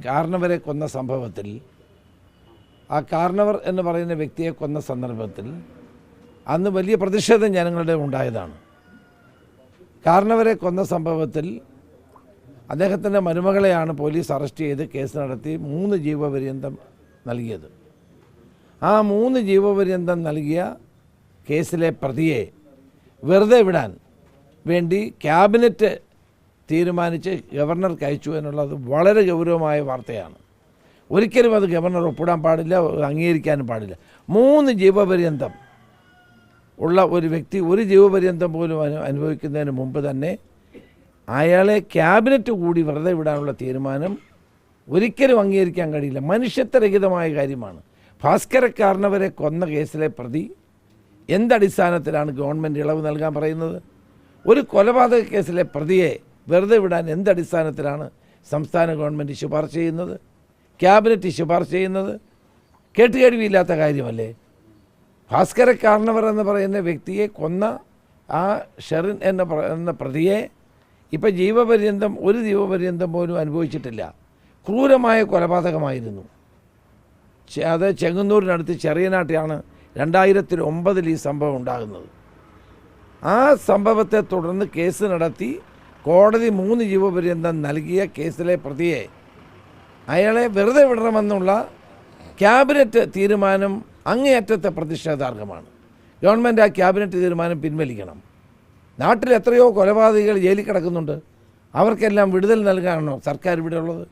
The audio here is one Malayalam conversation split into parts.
കാർണവരെ കൊന്ന സംഭവത്തിൽ ആ കാർണവർ എന്ന് പറയുന്ന വ്യക്തിയെ കൊന്ന സന്ദർഭത്തിൽ അന്ന് വലിയ പ്രതിഷേധം ജനങ്ങളുടെ ഉണ്ടായതാണ്. കാർണവരെ കൊന്ന സംഭവത്തിൽ അദ്ദേഹത്തിൻ്റെ മരുമകളെയാണ് പോലീസ് അറസ്റ്റ് ചെയ്ത് കേസ് നടത്തി 3 ജീവപര്യന്തം നൽകിയത്. ആ 3 ജീവപര്യന്തം നൽകിയ കേസിലെ പ്രതിയെ വെറുതെ വിടാൻ വേണ്ടി ക്യാബിനറ്റ് തീരുമാനിച്ച് ഗവർണർക്ക് അയച്ചു എന്നുള്ളത് വളരെ ഗൗരവമായ വാർത്തയാണ്. ഒരിക്കലും അത് ഗവർണർ ഒപ്പിടാൻ പാടില്ല, അംഗീകരിക്കാനും പാടില്ല. 3 ജീവപര്യന്തം ഉള്ള ഒരു വ്യക്തി 1 ജീവപര്യന്തം പോലും അനുഭവിക്കുന്നതിന് മുമ്പ് തന്നെ അയാളെ ക്യാബിനറ്റ് കൂടി വെറുതെ വിടാനുള്ള തീരുമാനം ഒരിക്കലും അംഗീകരിക്കാൻ കഴിയില്ല. മനുഷ്യത്വരഹിതമായ കാര്യമാണ്. ഭാസ്കരക്കാരനവരെ കൊന്ന കേസിലെ പ്രതി എന്തടിസ്ഥാനത്തിലാണ് ഗവൺമെൻറ് ഇളവ് നൽകാൻ പറയുന്നത്? ഒരു കൊലപാതക കേസിലെ പ്രതിയെ വെറുതെ വിടാൻ എന്തടിസ്ഥാനത്തിലാണ് സംസ്ഥാന ഗവൺമെൻറ് ശുപാർശ ചെയ്യുന്നത്, ക്യാബിനറ്റ് ശുപാർശ ചെയ്യുന്നത്? കേട്ടുകേഴ്വിയില്ലാത്ത കാര്യമല്ലേ? ഭാസ്കരക്കാരനവർ എന്ന് പറയുന്ന വ്യക്തിയെ കൊന്ന ആ ഷെറിൻ എന്ന പ്രതിയെ ഇപ്പം ജീവപര്യന്തം 1 ജീവപര്യന്തം പോലും അനുഭവിച്ചിട്ടില്ല. ക്രൂരമായ കൊലപാതകമായിരുന്നു. അത് ചെങ്ങന്നൂരിനടുത്ത് ചെറിയനാട്ടിലാണ് 2009 ഈ സംഭവം ഉണ്ടാകുന്നത്. ആ സംഭവത്തെ തുടർന്ന് കേസ് നടത്തി കോടതി 3 ജീവപര്യന്തം നൽകിയ കേസിലെ പ്രതിയെ അയാളെ വെറുതെ വിടണമെന്നുള്ള ക്യാബിനറ്റ് തീരുമാനം അങ്ങേയറ്റത്തെ പ്രതിഷേധാർഹമാണ്. ഗവൺമെൻറ് ആ ക്യാബിനറ്റ് തീരുമാനം പിൻവലിക്കണം. നാട്ടിൽ എത്രയോ കൊലപാതകികൾ ജയിലിൽ കിടക്കുന്നുണ്ട്. അവർക്കെല്ലാം വിടുതൽ നൽകാനാണോ സർക്കാർ ഇവിടെ ഉള്ളത്?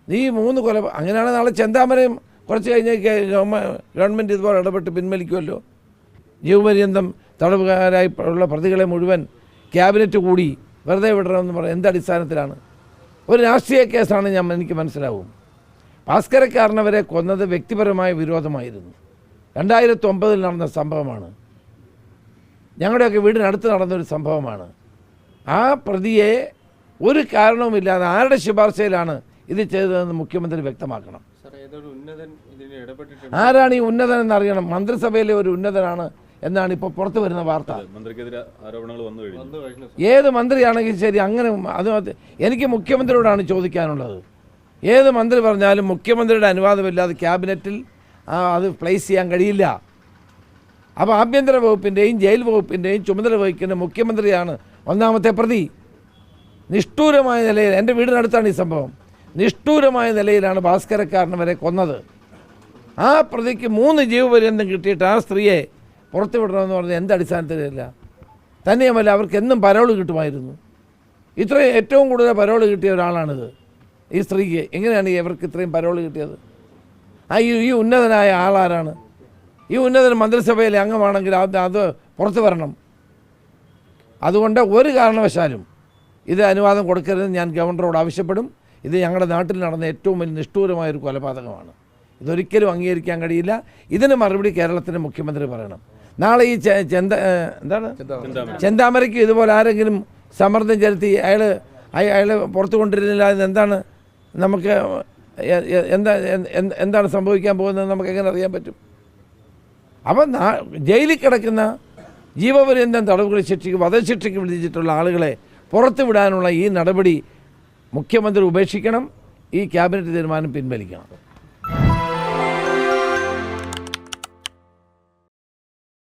ഈ 3 അങ്ങനെയാണ് നാളെ ചെന്താമരയും കുറച്ച് കഴിഞ്ഞ് ഗവൺമെൻറ് ഇതുപോലെ ഇടപെട്ട് പിൻവലിക്കുമല്ലോ. ജീവപര്യന്തം തടവുകാരായി ഉള്ള പ്രതികളെ മുഴുവൻ ക്യാബിനറ്റ് കൂടി വെറുതെ വിടണമെന്ന് പറയാം. എന്തടിസ്ഥാനത്തിലാണ്? ഒരു രാഷ്ട്രീയ കേസാണ് എനിക്ക് മനസ്സിലാവും. ഭാസ്കരക്കാരനവരെ കൊന്നത് വ്യക്തിപരമായ വിരോധമായിരുന്നു. 2009 നടന്ന സംഭവമാണ്. ഞങ്ങളുടെയൊക്കെ വീടിനടുത്ത് നടന്നൊരു സംഭവമാണ്. ആ പ്രതിയെ ഒരു കാരണവുമില്ലാതെ ആരുടെ ശുപാർശയിലാണ് ഇത് ചെയ്തതെന്ന് മുഖ്യമന്ത്രി വ്യക്തമാക്കണം. ആരാണ് ഈ ഉന്നതൻ എന്നറിയണം. മന്ത്രിസഭയിലെ ഒരു ഉന്നതനാണ് എന്നാണ് ഇപ്പോൾ പുറത്തു വരുന്ന വാർത്ത. ഏത് മന്ത്രിയാണെങ്കിലും ശരി, അങ്ങനെ അത് എനിക്ക് മുഖ്യമന്ത്രിയോടാണ് ചോദിക്കാനുള്ളത്. ഏത് മന്ത്രി പറഞ്ഞാലും മുഖ്യമന്ത്രിയുടെ അനുവാദമില്ലാതെ ക്യാബിനറ്റിൽ അത് പ്ലേസ് ചെയ്യാൻ കഴിയില്ല. അപ്പോൾ ആഭ്യന്തര വകുപ്പിൻ്റെയും ജയിൽ വകുപ്പിൻ്റെയും ചുമതല വഹിക്കുന്ന മുഖ്യമന്ത്രിയാണ് ഒന്നാമത്തെ പ്രതി. നിഷ്ഠൂരമായ നിലയിൽ, എൻ്റെ വീടിനടുത്താണ് ഈ സംഭവം, നിഷ്ഠൂരമായ നിലയിലാണ് ഭാസ്കരക്കാരനവരെ കൊന്നത്. ആ പ്രതിക്ക് 3 ജീവപര്യന്തം കിട്ടിയിട്ട് ആ സ്ത്രീയെ പുറത്തു വിടണമെന്ന് പറഞ്ഞാൽ എന്തടിസ്ഥാനത്തിലില്ല. തന്നെയുമല്ല, അവർക്ക് എന്നും പരോള് കിട്ടുമായിരുന്നു. ഇത്രയും ഏറ്റവും കൂടുതൽ പരോള് കിട്ടിയ ഒരാളാണിത്. ഈ സ്ത്രീക്ക് എങ്ങനെയാണ് ഇവർക്ക് ഇത്രയും പരോള് കിട്ടിയത്? ഈ ഉന്നതനായ ആളാരാണ്? ഈ ഉന്നതൻ മന്ത്രിസഭയിലെ അംഗമാണെങ്കിൽ അത് പുറത്തു വരണം. അതുകൊണ്ട് ഒരു കാരണവശാലും ഇത് അനുവാദം കൊടുക്കരുതെന്ന് ഞാൻ ഗവർണറോട് ആവശ്യപ്പെടും. ഇത് ഞങ്ങളുടെ നാട്ടിൽ നടന്ന ഏറ്റവും വലിയ നിഷ്ഠൂരമായൊരു കൊലപാതകമാണ്. ഇതൊരിക്കലും അംഗീകരിക്കാൻ കഴിയില്ല. ഇതിന് മറുപടി കേരളത്തിൻ്റെ മുഖ്യമന്ത്രി പറയണം. നാളെ ഈ ചെന്താമരയ്ക്ക് ഇതുപോലെ ആരെങ്കിലും സമ്മർദ്ദം ചെലുത്തി അയാൾ പുറത്തു കൊണ്ടിരുന്നില്ല എന്താണ് നമുക്ക് എന്താണ് സംഭവിക്കാൻ പോകുന്നത് നമുക്ക് എങ്ങനെ അറിയാൻ പറ്റും? അപ്പം ജയിലിൽ കിടക്കുന്ന ജീവപര്യന്തം തടവുകൾ ശിക്ഷയ്ക്ക് വധശിക്ഷയ്ക്ക് വിധിച്ചിട്ടുള്ള ആളുകളെ പുറത്തു വിടാനുള്ള ഈ നടപടി മുഖ്യമന്ത്രി ഉപേക്ഷിക്കണം. ഈ ക്യാബിനറ്റ് തീരുമാനം പിൻവലിക്കണം.